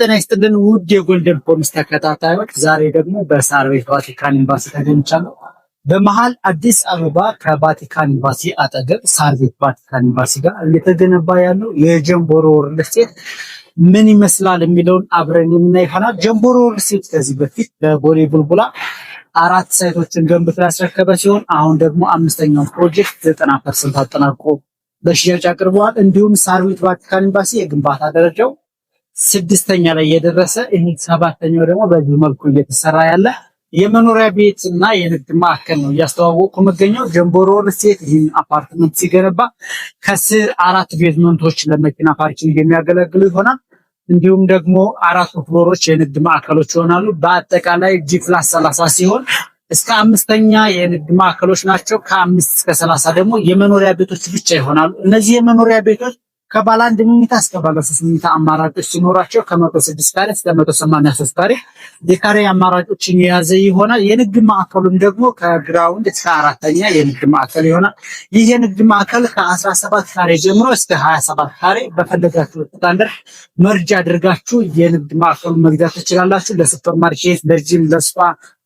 ጤና ይስጥልን ውድ የጎልደን ፖሊስ ተከታታዮች፣ ዛሬ ደግሞ በሳር ቤት ቫቲካን ኤምባሲ ተገኝቻለሁ። በመሃል አዲስ አበባ ከቫቲካን ኤምባሲ አጠገብ ሳር ቤት ቫቲካን ኤምባሲ ጋር እየተገነባ ያለው የጀምቦሮ ሪል ስቴት ምን ይመስላል የሚለውን አብረን የምናይ ይሆናል። ጀምቦሮ ሪል ስቴት ከዚህ በፊት በቦሌ ቡልቡላ 4 ሳይቶችን ገንብቶ ያስረከበ ሲሆን አሁን ደግሞ 5ኛው ፕሮጀክት 90% አጠናቆ ለሽያጭ አቅርበዋል። እንዲሁም ሳር ቤት ቫቲካን ኤምባሲ የግንባታ ደረጃው 6ኛ ላይ የደረሰ ይህ 7ኛው ደግሞ በዚህ መልኩ እየተሰራ ያለ የመኖሪያ ቤት እና የንግድ ማዕከል ነው እያስተዋወቁ መገኘው። ጀምቦሮ ሪል ስቴት ይህን አፓርትመንት ሲገነባ ከስር 4 ቤዝመንቶች ለመኪና ፓርኪንግ የሚያገለግሉ ይሆናል። እንዲሁም ደግሞ 4 ፍሎሮች የንግድ ማዕከሎች ይሆናሉ። በአጠቃላይ G+30 ሲሆን እስከ 5ኛ የንግድ ማዕከሎች ናቸው። ከ5 እስከ 30 ደግሞ የመኖሪያ ቤቶች ብቻ ይሆናሉ። እነዚህ የመኖሪያ ቤቶች ከባለ 1 መኝታ እስከ ባለ 3 መኝታ አማራጮች ሲኖራቸው ከ106 ካሬ እስከ 183 ካሬ የካሬ አማራጮችን የያዘ ይሆናል። የንግድ ማዕከሉም ደግሞ ከግራውንድ እስከ 4ኛ የንግድ ማዕከል ይሆናል። ይህ የንግድ ማዕከል ከ17 ካሬ ጀምሮ እስከ 27 ካሬ በፈለጋችሁ ስታንዳርድ መርጃ አድርጋችሁ የንግድ ማዕከሉን መግዛት ትችላላችሁ። ለሱፐር ማርኬት፣ ለጂም፣ ለስፓ፣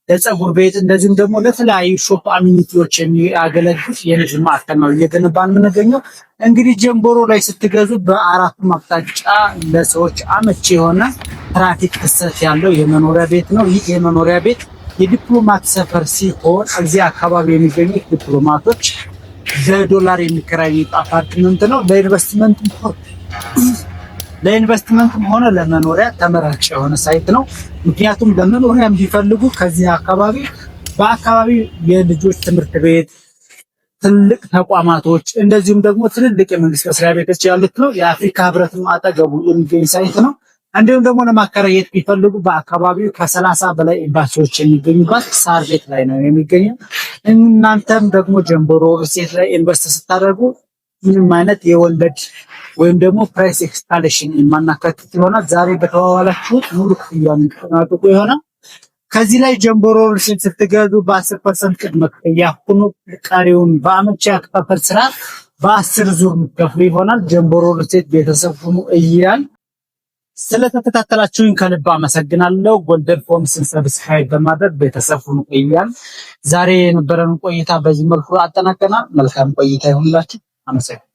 ለፀጉር ቤት እንደዚሁም ደግሞ ለተለያዩ ሾፕ አሚኒቲዎች የሚያገለግል የንግድ ማዕከል ነው እየገነባን የምንገኘው። እንግዲህ ጀምቦሮ ላይ ስትገዙ በአራቱም አቅጣጫ ለሰዎች አመቺ የሆነ ትራፊክ ፍሰት ያለው የመኖሪያ ቤት ነው። ይህ የመኖሪያ ቤት የዲፕሎማት ሰፈር ሲሆን እዚህ አካባቢ የሚገኙ ዲፕሎማቶች በዶላር የሚከራዩት አፓርትመንት ነው። ለኢንቨስትመንትም ሆነ ለመኖሪያ ተመራጭ የሆነ ሳይት ነው። ምክንያቱም ለመኖሪያም ቢፈልጉ ከዚህ አካባቢ በአካባቢ የልጆች ትምህርት ቤት፣ ትልቅ ተቋማቶች እንደዚሁም ደግሞ ትልልቅ የመንግስት መስሪያ ቤቶች ያሉት ነው። የአፍሪካ ህብረትም አጠገቡ የሚገኝ ሳይት ነው። እንዲሁም ደግሞ ለማከራየት ቢፈልጉ በአካባቢው ከ30 በላይ ኤምባሲዎች የሚገኙባት ሳር ቤት ላይ ነው የሚገኘው። እናንተም ደግሞ ጀምቦሮ ሪል ስቴት ላይ ኢንቨስት ስታደርጉ ምንም አይነት የወለድ ወይም ደግሞ ፕራይስ ኤክስካሌሽን የማናካትት ይሆናል። ዛሬ በተዋዋላችሁት ሙሉ ክፍያ ተጠናቅቆ ይሆናል። ከዚህ ላይ ጀምቦሮ ሪል ስቴት ስትገዙ በ10% ቅድመ ክፍያ ሆኖ ቀሪውን በአመቺ አከፋፈል ስርዓት በ10 ዙር የምትከፍሉ ይሆናል። ጀምቦሮ ሪል ስቴት ቤተሰብ ሁኑ እያል ስለተከታተላችሁኝ ከልብ አመሰግናለሁ። ጎልደን ፖሊስን ሰብስክራይብ በማድረግ ቤተሰብ ሁኑ እያል ዛሬ የነበረን ቆይታ በዚህ መልኩ አጠናቀናል። መልካም ቆይታ ይሁንላችሁ። አመሰግናለሁ።